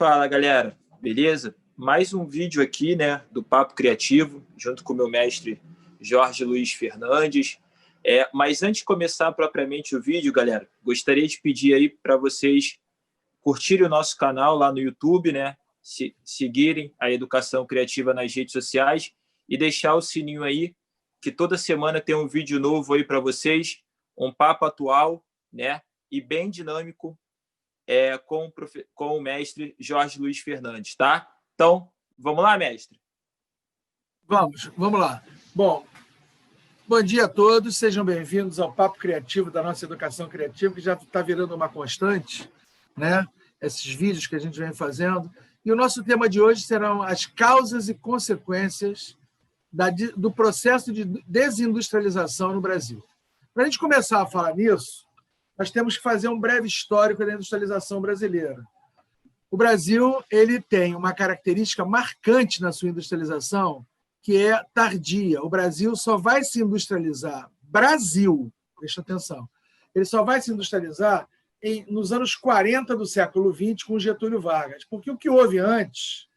Fala, galera, beleza? Mais um vídeo aqui, né, do Papo Criativo, junto com o meu mestre Jorge Luiz Fernandes. Mas antes de começar propriamente o vídeo, galera, gostaria de pedir aí para vocês curtirem o nosso canal lá no YouTube, né, seguirem a Educação Criativa nas redes sociais e deixar o sininho aí, que toda semana tem um vídeo novo aí para vocês, um papo atual, né, e bem dinâmico, com o mestre Jorge Luiz Fernandes, tá? Então, vamos lá, mestre? Vamos lá. Bom dia a todos, sejam bem-vindos ao Papo Criativo da nossa Educação Criativa, que já está virando uma constante, né? Esses vídeos que a gente vem fazendo. E o nosso tema de hoje serão as causas e consequências do processo de desindustrialização no Brasil. Para a gente começar a falar nisso, nós temos que fazer um breve histórico da industrialização brasileira. O Brasil ele tem uma característica marcante na sua industrialização, que é tardia. O Brasil só vai se industrializar, presta atenção, ele só vai se industrializar nos anos 40 do século XX com Getúlio Vargas, porque o que houve antes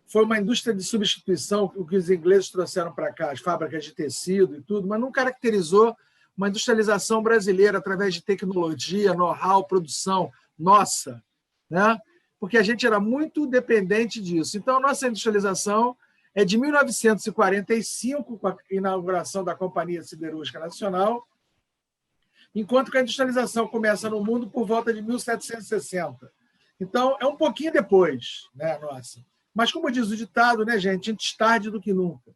foi uma indústria de substituição, o que os ingleses trouxeram para cá, as fábricas de tecido e tudo, mas não caracterizou uma industrialização brasileira através de tecnologia, know-how, produção nossa, né? Porque a gente era muito dependente disso. Então, a nossa industrialização é de 1945, com a inauguração da Companhia Siderúrgica Nacional, enquanto que a industrialização começa no mundo por volta de 1760. Então, é um pouquinho depois, né, nossa. Mas, como diz o ditado, né, gente, antes tarde do que nunca.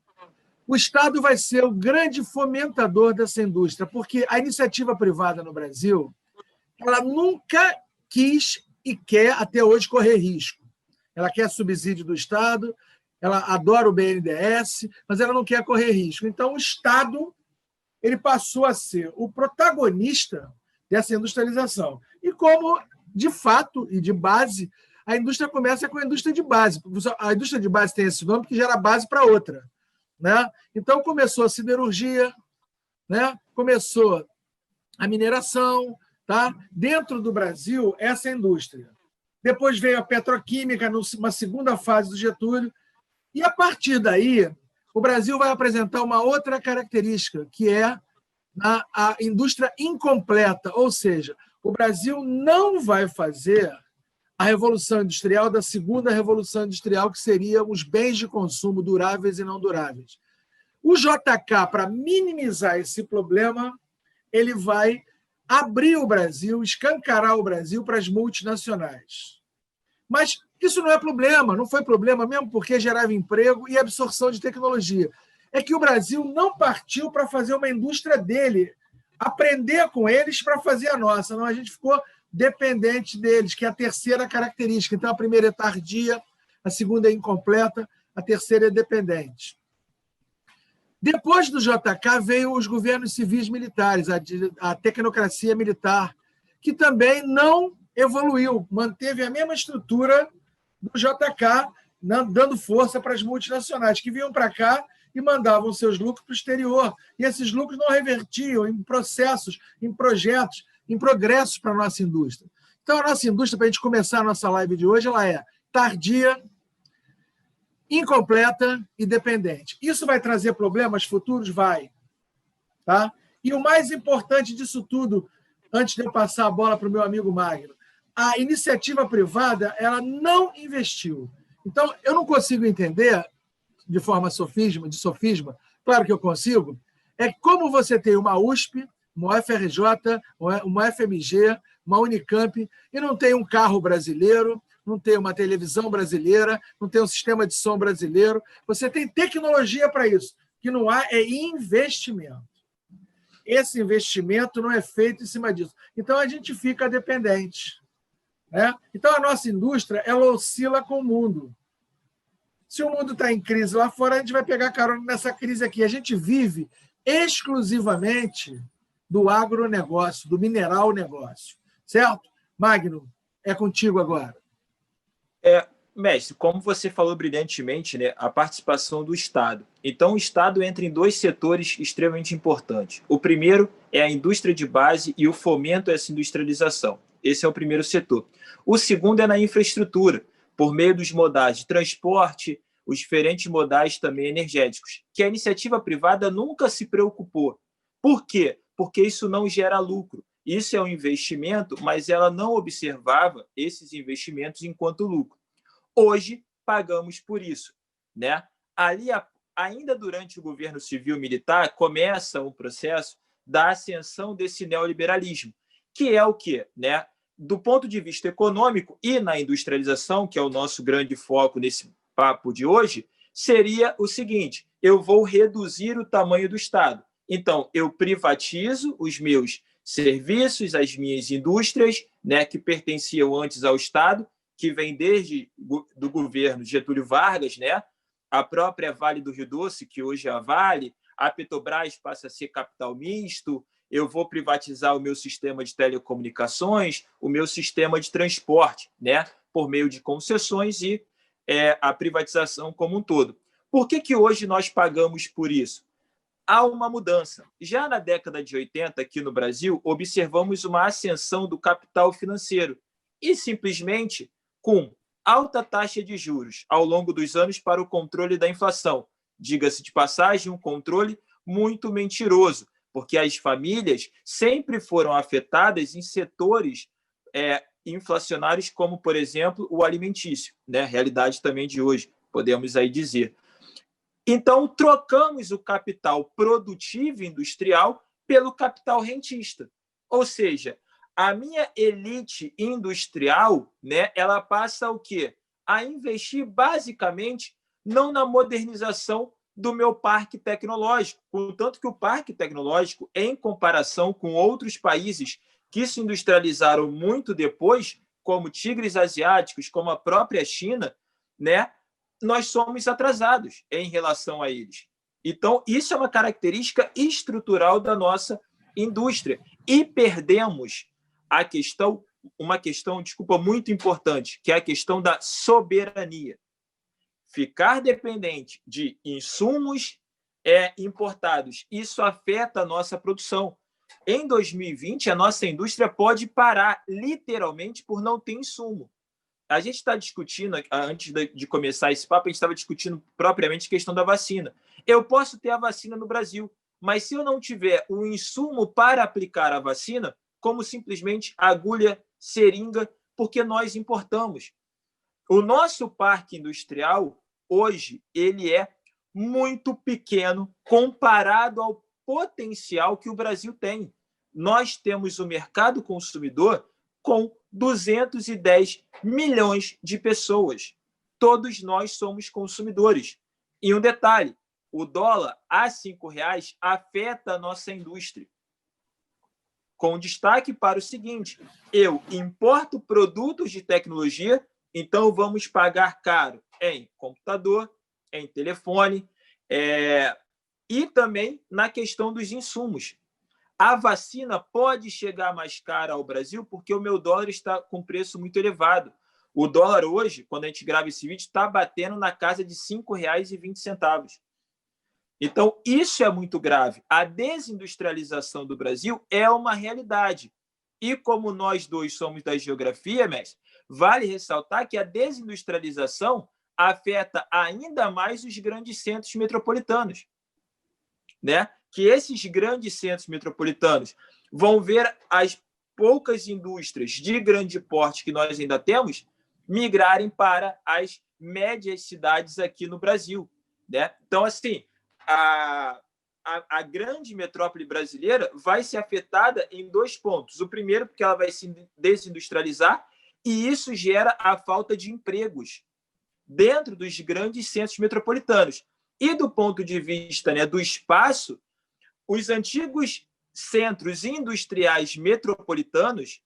O Estado vai ser o grande fomentador dessa indústria, porque a iniciativa privada no Brasil ela nunca quis e quer, até hoje, correr risco. Ela quer subsídio do Estado, ela adora o BNDES, mas ela não quer correr risco. Então, o Estado ele passou a ser o protagonista dessa industrialização. E como, de fato e de base, a indústria começa com a indústria de base. A indústria de base tem esse nome porque gera base para outra, né? Então, começou a siderurgia, né? Começou a mineração, tá? Dentro do Brasil, essa indústria. Depois veio a petroquímica, numa segunda fase do Getúlio, e, a partir daí, o Brasil vai apresentar uma outra característica, que é a indústria incompleta, ou seja, o Brasil não vai fazer a Revolução Industrial da segunda Revolução Industrial, que seriam os bens de consumo duráveis e não duráveis. O JK, para minimizar esse problema, ele vai abrir o Brasil, escancarar o Brasil para as multinacionais. Mas isso não é problema, não foi problema mesmo porque gerava emprego e absorção de tecnologia. É que o Brasil não partiu para fazer uma indústria dele, aprender com eles para fazer a nossa. Não, a gente ficou dependente deles, que é a terceira característica. Então, a primeira é tardia, a segunda é incompleta, a terceira é dependente. Depois do JK veio os governos civis militares, a tecnocracia militar, que também não evoluiu, manteve a mesma estrutura do JK, dando força para as multinacionais, que vinham para cá e mandavam seus lucros para o exterior. E esses lucros não revertiam em processos, em projetos, em progressos para a nossa indústria. Então, a nossa indústria, para a gente começar a nossa live de hoje, ela é tardia, incompleta e dependente. Isso vai trazer problemas futuros? Vai. Tá? E o mais importante disso tudo, antes de eu passar a bola para o meu amigo Magno, a iniciativa privada ela não investiu. Então, eu não consigo entender, de forma sofisma, claro que eu consigo, é como você tem uma USP, uma UFRJ, uma FMG, uma Unicamp, e não tem um carro brasileiro, não tem uma televisão brasileira, não tem um sistema de som brasileiro. Você tem tecnologia para isso. O que não há é investimento. Esse investimento não é feito em cima disso. Então, a gente fica dependente, né? Então, a nossa indústria ela oscila com o mundo. Se o mundo está em crise lá fora, a gente vai pegar carona nessa crise aqui. A gente vive exclusivamente do agronegócio, do mineral negócio. Certo? Magno, é contigo agora. Mestre, como você falou brilhantemente, né, a participação do Estado. Então, o Estado entra em dois setores extremamente importantes. O primeiro é a indústria de base e o fomento a essa industrialização. Esse é o primeiro setor. O segundo é na infraestrutura, por meio dos modais de transporte, os diferentes modais também energéticos, que a iniciativa privada nunca se preocupou. Por quê? Porque isso não gera lucro. Isso é um investimento, mas ela não observava esses investimentos enquanto lucro. Hoje, pagamos por isso, né? Ali, ainda durante o governo civil-militar, começa um processo da ascensão desse neoliberalismo, que é o quê? Né? Do ponto de vista econômico e na industrialização, que é o nosso grande foco nesse papo de hoje, seria o seguinte: eu vou reduzir o tamanho do Estado. Então, eu privatizo os meus serviços, as minhas indústrias, né, que pertenciam antes ao Estado, que vem desde do governo Getúlio Vargas, né? A própria Vale do Rio Doce, que hoje é a Vale, a Petrobras passa a ser capital misto, eu vou privatizar o meu sistema de telecomunicações, o meu sistema de transporte, né? Por meio de concessões e a privatização como um todo. Por que hoje nós pagamos por isso? Há uma mudança. Já na década de 80, aqui no Brasil, observamos uma ascensão do capital financeiro e simplesmente com alta taxa de juros ao longo dos anos para o controle da inflação. Diga-se de passagem, um controle muito mentiroso, porque as famílias sempre foram afetadas em setores inflacionários, como, por exemplo, o alimentício, né? Realidade também de hoje, podemos aí dizer. Então, trocamos o capital produtivo industrial pelo capital rentista. Ou seja, a minha elite industrial, né, ela passa o quê? A investir basicamente não na modernização do meu parque tecnológico, contanto que o parque tecnológico, em comparação com outros países que se industrializaram muito depois, como tigres asiáticos, como a própria China, né, nós somos atrasados em relação a eles. Então, isso é uma característica estrutural da nossa indústria. E perdemos uma questão, desculpa, muito importante, que é a questão da soberania. Ficar dependente de insumos importados, isso afeta a nossa produção. Em 2020, a nossa indústria pode parar, literalmente, por não ter insumo. A gente está discutindo, antes de começar esse papo, a gente estava discutindo propriamente a questão da vacina. Eu posso ter a vacina no Brasil, mas se eu não tiver o insumo para aplicar a vacina, como simplesmente agulha, seringa, porque nós importamos. O nosso parque industrial, hoje, ele é muito pequeno comparado ao potencial que o Brasil tem. Nós temos o mercado consumidor com 210 milhões de pessoas. Todos nós somos consumidores. E um detalhe, o dólar a R$5 afeta a nossa indústria. Com destaque para o seguinte: eu importo produtos de tecnologia, então vamos pagar caro em computador, em telefone, e também na questão dos insumos. A vacina pode chegar mais cara ao Brasil porque o meu dólar está com preço muito elevado. O dólar hoje, quando a gente grava esse vídeo, está batendo na casa de R$5,20. Então, isso é muito grave. A desindustrialização do Brasil é uma realidade. E como nós dois somos da geografia, mestre, vale ressaltar que a desindustrialização afeta ainda mais os grandes centros metropolitanos, né? Que esses grandes centros metropolitanos vão ver as poucas indústrias de grande porte que nós ainda temos migrarem para as médias cidades aqui no Brasil, né? Então, assim, a grande metrópole brasileira vai ser afetada em 2 pontos. O primeiro, porque ela vai se desindustrializar, e isso gera a falta de empregos dentro dos grandes centros metropolitanos. E do ponto de vista, né, do espaço, os antigos centros industriais metropolitanos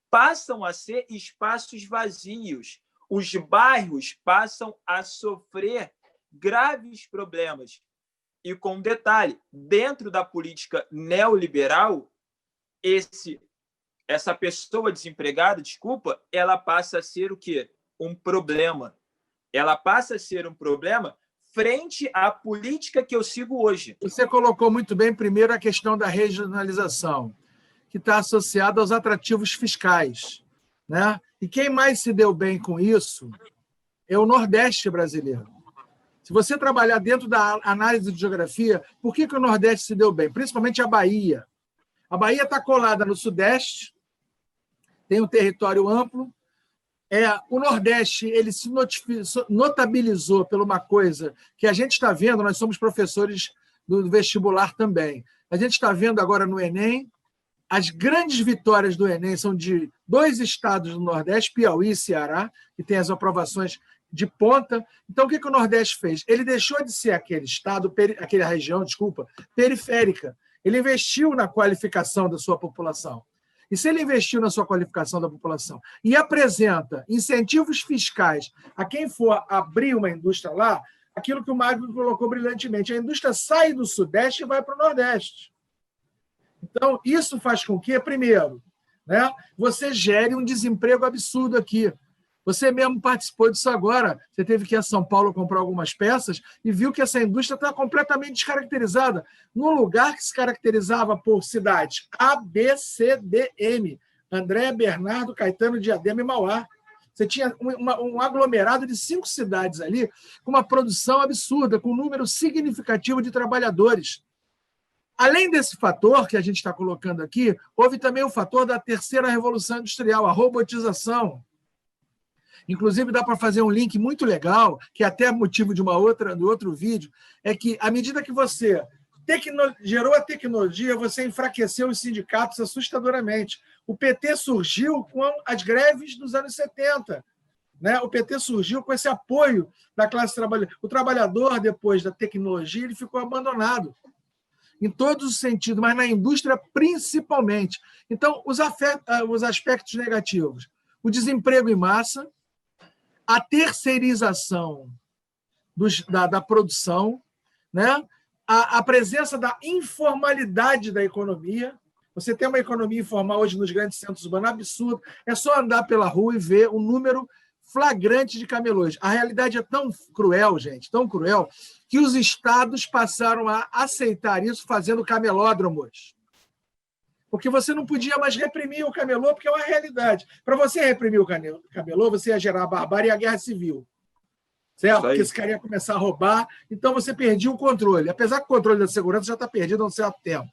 passam a ser espaços vazios. Os bairros passam a sofrer graves problemas. E com um detalhe, dentro da política neoliberal, essa pessoa desempregada, ela passa a ser o quê? Um problema. Ela passa a ser um problema frente à política que eu sigo hoje. Você colocou muito bem, primeiro, a questão da regionalização. que está associada aos atrativos fiscais, né? E quem mais se deu bem com isso é o Nordeste brasileiro. Se você trabalhar dentro da análise de geografia, por que o Nordeste se deu bem? Principalmente a Bahia. A Bahia está colada no Sudeste, tem um território amplo. O Nordeste ele se notabilizou por uma coisa que a gente está vendo, nós somos professores do vestibular também. A gente está vendo agora no Enem, as grandes vitórias do Enem são de 2 estados do Nordeste, Piauí e Ceará, que tem as aprovações de ponta. Então, o que o Nordeste fez? Ele deixou de ser aquele estado, aquela região, periférica. Ele investiu na qualificação da sua população. E se ele investiu na sua qualificação da população e apresenta incentivos fiscais a quem for abrir uma indústria lá, aquilo que o Magno colocou brilhantemente, a indústria sai do Sudeste e vai para o Nordeste. Então, isso faz com que, primeiro, né, você gere um desemprego absurdo aqui. Você mesmo participou disso agora. Você teve que ir a São Paulo comprar algumas peças e viu que essa indústria está completamente descaracterizada. Num lugar que se caracterizava por cidades A, B, C, D, M. André, Bernardo, Caetano, Diadema e Mauá. Você tinha um aglomerado de 5 cidades ali, com uma produção absurda, com um número significativo de trabalhadores. Além desse fator que a gente está colocando aqui, houve também o fator da terceira revolução industrial, a robotização. Inclusive, dá para fazer um link muito legal, que é até motivo de do outro vídeo, é que, à medida que você gerou a tecnologia, você enfraqueceu os sindicatos assustadoramente. O PT surgiu com as greves dos anos 70. Né? O PT surgiu com esse apoio da classe trabalhadora. O trabalhador, depois da tecnologia, ele ficou abandonado. Em todos os sentidos, mas na indústria principalmente. Então, os aspectos negativos. O desemprego em massa, a terceirização da produção, né? A presença da informalidade da economia. Você tem uma economia informal hoje nos grandes centros urbanos, absurdo. É só andar pela rua e ver um número flagrante de camelôs. A realidade é tão cruel, gente, tão cruel, que os estados passaram a aceitar isso fazendo camelódromos. Porque você não podia mais reprimir o camelô, porque é uma realidade. Para você reprimir o camelô, você ia gerar a barbárie e a guerra civil. Certo? Porque esse cara ia começar a roubar, então você perdia o controle. Apesar que o controle da segurança já está perdido há um certo tempo.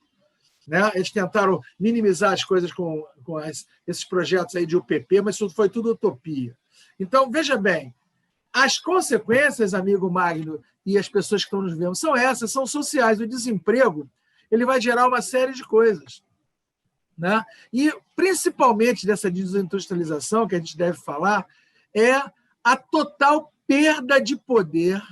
Né? Eles tentaram minimizar as coisas com esses projetos aí de UPP, mas isso foi tudo utopia. Então, veja bem, as consequências, amigo Magno, e as pessoas que estão nos vendo, são essas, são sociais. O desemprego ele vai gerar uma série de coisas. Né? E, principalmente dessa desindustrialização que a gente deve falar, é a total perda de poder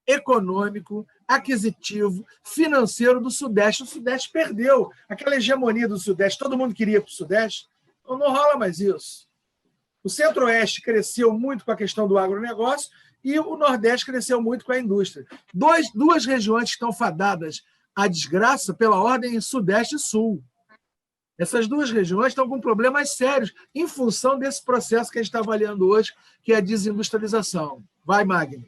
econômico, aquisitivo, financeiro do Sudeste. O Sudeste perdeu aquela hegemonia do Sudeste. Todo mundo queria ir para o Sudeste. Então, não rola mais isso. O Centro-Oeste cresceu muito com a questão do agronegócio e o Nordeste cresceu muito com a indústria. Duas regiões que estão fadadas à desgraça pela ordem Sudeste e Sul. Essas duas regiões estão com problemas sérios em função desse processo que a gente está avaliando hoje, que é a desindustrialização. Vai, Magno.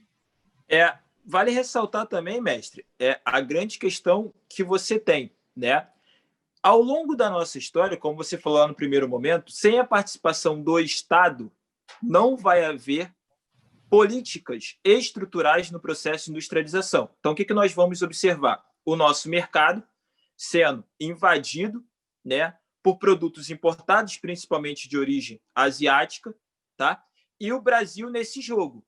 Vale ressaltar também, mestre, a grande questão que você tem, né? Ao longo da nossa história, como você falou lá no primeiro momento, sem a participação do Estado, não vai haver políticas estruturais no processo de industrialização. Então, o que nós vamos observar? O nosso mercado sendo invadido, né, por produtos importados, principalmente de origem asiática, tá? E o Brasil nesse jogo.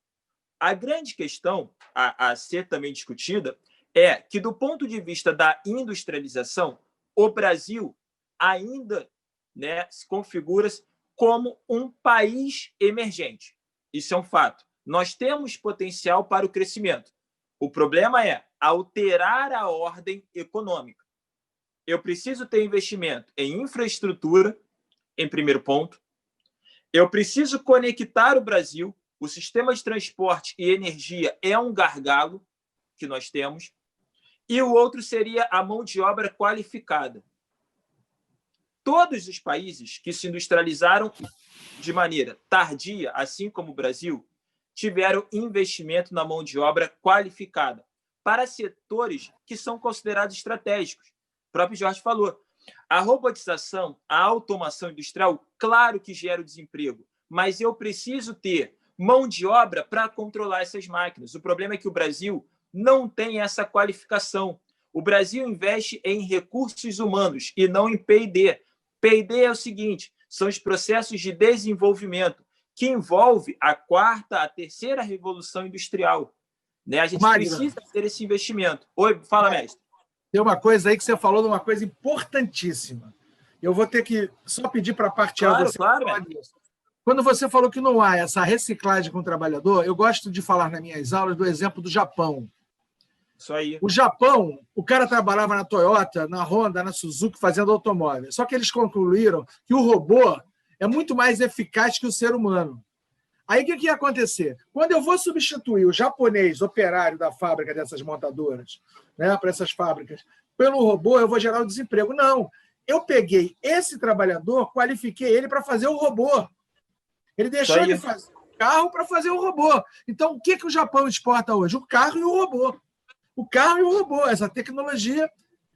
A grande questão a ser também discutida é que, do ponto de vista da industrialização, o Brasil ainda, né, se configura como um país emergente. Isso é um fato. Nós temos potencial para o crescimento. O problema é alterar a ordem econômica. Eu preciso ter investimento em infraestrutura, em primeiro ponto. Eu preciso conectar o Brasil. O sistema de transporte e energia é um gargalo que nós temos. E o outro seria a mão de obra qualificada. Todos os países que se industrializaram de maneira tardia, assim como o Brasil, tiveram investimento na mão de obra qualificada para setores que são considerados estratégicos. O próprio Jorge falou. A robotização, a automação industrial, claro que gera o desemprego, mas eu preciso ter mão de obra para controlar essas máquinas. O problema é que o Brasil não tem essa qualificação. O Brasil investe em recursos humanos e não em P&D. P&D é o seguinte, são os processos de desenvolvimento que envolve a quarta, a terceira revolução industrial. Né? A gente precisa ter esse investimento. Oi, fala, mestre. Tem uma coisa aí que você falou de uma coisa importantíssima. Eu vou ter que só pedir para partilhar você. Claro. Quando você falou que não há essa reciclagem com o trabalhador, eu gosto de falar nas minhas aulas do exemplo do Japão. Isso aí. O Japão, o cara trabalhava na Toyota, na Honda, na Suzuki, fazendo automóvel. Só que eles concluíram que o robô é muito mais eficaz que o ser humano. Aí o que ia acontecer? Quando eu vou substituir o japonês operário da fábrica dessas montadoras, né, para essas fábricas, pelo robô, eu vou gerar o desemprego. Não. Eu peguei esse trabalhador, qualifiquei ele para fazer o robô. Ele deixou de fazer o carro para fazer o robô. Então, o que o Japão exporta hoje? O carro e o robô. O carro e o robô, essa tecnologia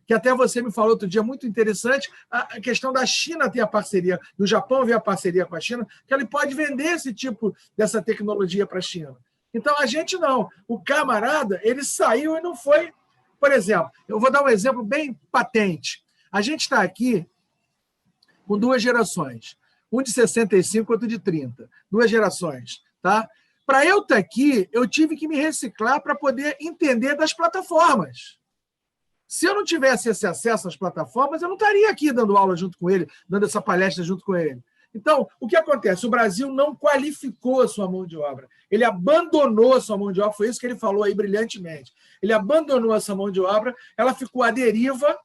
que até você me falou outro dia, muito interessante, a questão da China ter a parceria, do Japão ver a parceria com a China, que ele pode vender esse tipo dessa tecnologia para a China. Então, a gente não. O camarada, ele saiu e não foi... Por exemplo, eu vou dar um exemplo bem patente. A gente está aqui com duas gerações, um de 65 e outro de 30. Duas gerações, tá? Para eu estar aqui, eu tive que me reciclar para poder entender das plataformas. Se eu não tivesse esse acesso às plataformas, eu não estaria aqui dando aula junto com ele, dando essa palestra junto com ele. Então, o que acontece? O Brasil não qualificou a sua mão de obra. Ele abandonou a sua mão de obra, foi isso que ele falou aí brilhantemente. Ele abandonou essa mão de obra, ela ficou à deriva,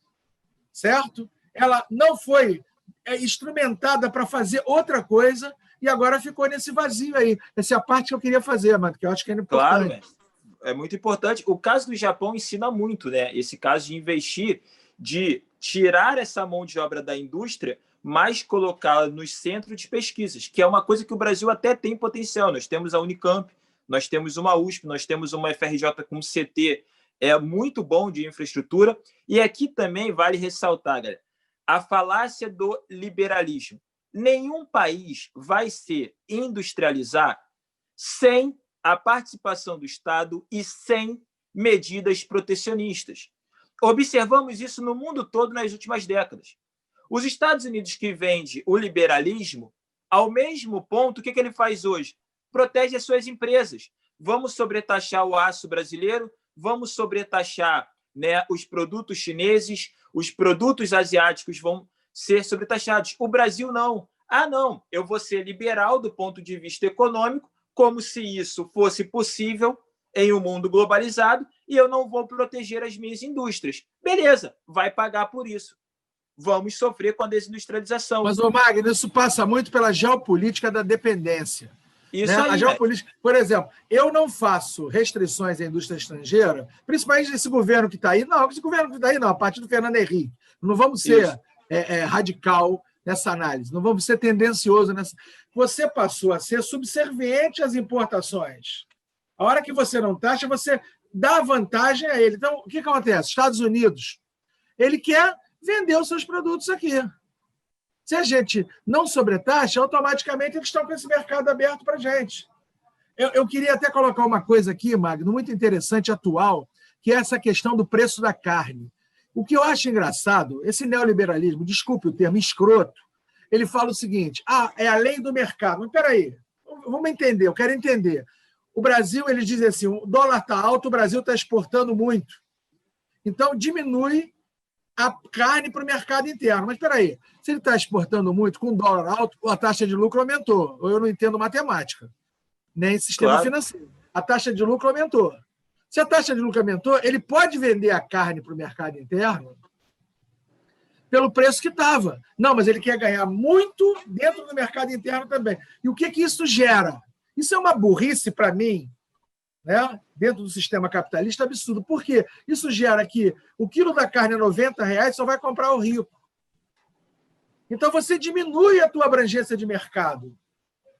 certo? Ela não foi instrumentada para fazer outra coisa e agora ficou nesse vazio aí. Essa é a parte que eu queria fazer, mano, que eu acho que é importante. Claro, é muito importante. O caso do Japão ensina muito, né? Esse caso de investir, de tirar essa mão de obra da indústria, mas colocá-la nos centros de pesquisas, que é uma coisa que o Brasil até tem potencial. Nós temos a Unicamp, nós temos uma USP, nós temos uma FRJ com CT muito bom de infraestrutura. E aqui também vale ressaltar, galera, a falácia do liberalismo. Nenhum país vai se industrializar sem a participação do Estado e sem medidas protecionistas. Observamos isso no mundo todo nas últimas décadas. Os Estados Unidos, que vende o liberalismo, ao mesmo ponto, o que ele faz hoje? Protege as suas empresas. Vamos sobretaxar o aço brasileiro, vamos sobretaxar, né, os produtos chineses, os produtos asiáticos vão ser sobretaxados. O Brasil não. Não, eu vou ser liberal do ponto de vista econômico, como se isso fosse possível em um mundo globalizado, e eu não vou proteger as minhas indústrias. Beleza, vai pagar por isso. Vamos sofrer com a desindustrialização. Mas, Magno, isso passa muito pela geopolítica da dependência. Isso né? aí, a geopolítica, por exemplo, eu não faço restrições à indústria estrangeira, principalmente esse governo que está aí. Não, esse governo que está aí, não, a partir do Fernando Henrique. Não vamos ser radical nessa análise, não vamos ser tendencioso nessa. Você passou a ser subserviente às importações. A hora que você não taxa, você dá vantagem a ele. Então, o que acontece? Estados Unidos, ele quer vender os seus produtos aqui. Se a gente não sobretaxa, automaticamente eles estão com esse mercado aberto para a gente. Eu queria até colocar uma coisa aqui, Magno, muito interessante, atual, que é essa questão do preço da carne. O que eu acho engraçado, esse neoliberalismo, desculpe o termo, escroto, ele fala o seguinte, é a lei do mercado. Mas espera aí, vamos entender, eu quero entender. O Brasil, eles dizem assim, o dólar está alto, o Brasil está exportando muito. Então, diminui a carne para o mercado interno. Mas espera aí, se ele está exportando muito com dólar alto, a taxa de lucro aumentou. Ou eu não entendo matemática, nem sistema financeiro. A taxa de lucro aumentou. Se a taxa de lucro aumentou, ele pode vender a carne para o mercado interno pelo preço que estava. Não, mas ele quer ganhar muito dentro do mercado interno também. E o que isso gera? Isso é uma burrice para mim, né? Dentro do sistema capitalista, absurdo. Por quê? Isso gera que o quilo da carne é R$90, só vai comprar o rico. Então, você diminui a tua abrangência de mercado.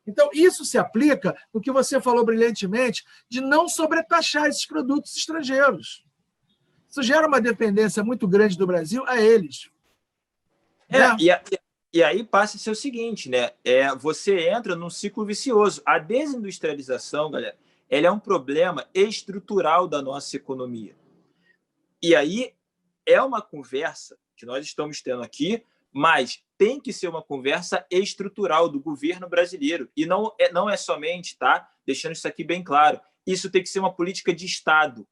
Então, isso se aplica no que você falou brilhantemente de não sobretaxar esses produtos estrangeiros. Isso gera uma dependência muito grande do Brasil a eles. né? E aí passa a ser o seguinte, né? Você entra num ciclo vicioso. A desindustrialização, galera, ela é um problema estrutural da nossa economia. E aí é uma conversa que nós estamos tendo aqui, mas tem que ser uma conversa estrutural do governo brasileiro. E não é somente, tá? Deixando isso aqui bem claro, isso tem que ser uma política de Estado.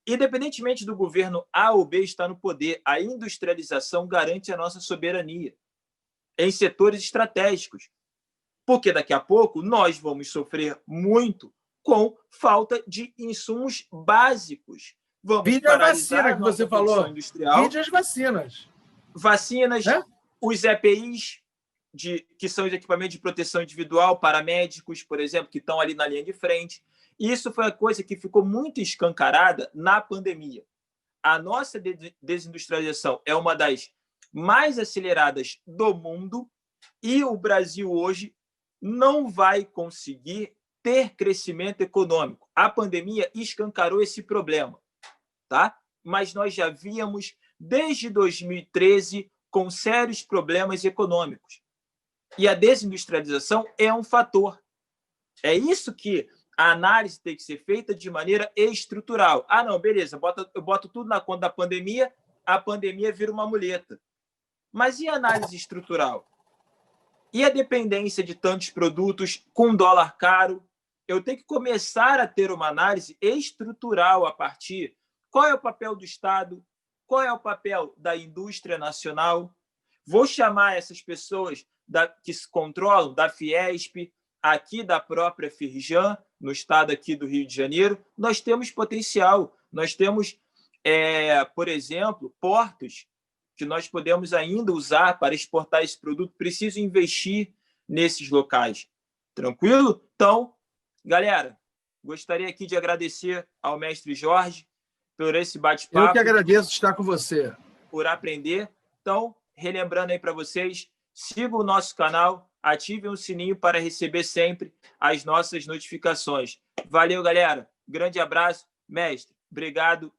Independentemente do governo A ou B estar no poder, a industrialização garante a nossa soberania em setores estratégicos. Porque daqui a pouco nós vamos sofrer muito com falta de insumos básicos. Vamos Vídeo a paralisar vacina a que nossa você produção falou. industrial. Vídeo as vacinas. Vacinas, né? Os EPIs, que são os equipamentos de proteção individual, paramédicos, por exemplo, que estão ali na linha de frente. Isso foi a coisa que ficou muito escancarada na pandemia. A nossa desindustrialização é uma das mais aceleradas do mundo e o Brasil hoje não vai conseguir ter crescimento econômico. A pandemia escancarou esse problema, tá? Mas nós já víamos desde 2013 com sérios problemas econômicos. E a desindustrialização é um fator. É isso que a análise tem que ser feita de maneira estrutural. Ah, não, beleza, eu boto tudo na conta da pandemia, a pandemia vira uma muleta. Mas e a análise estrutural? E a dependência de tantos produtos com dólar caro? Eu tenho que começar a ter uma análise estrutural a partir. Qual é o papel do Estado? Qual é o papel da indústria nacional? Vou chamar essas pessoas que se controlam, da Fiesp, aqui da própria Firjan, no estado aqui do Rio de Janeiro. Nós temos potencial. Nós temos, por exemplo, portos que nós podemos ainda usar para exportar esse produto. Preciso investir nesses locais. Tranquilo? Então, galera, gostaria aqui de agradecer ao mestre Jorge por esse bate-papo. Eu que agradeço estar com você. Por aprender. Então, relembrando aí para vocês, sigam o nosso canal, ativem o sininho para receber sempre as nossas notificações. Valeu, galera. Grande abraço. Mestre, obrigado.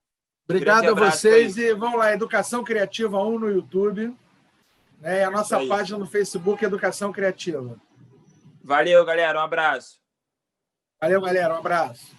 Obrigado a vocês. E vamos lá, Educação Criativa 1 no YouTube. Né? A nossa página no Facebook, Educação Criativa. Valeu, galera. Um abraço. Valeu, galera. Um abraço.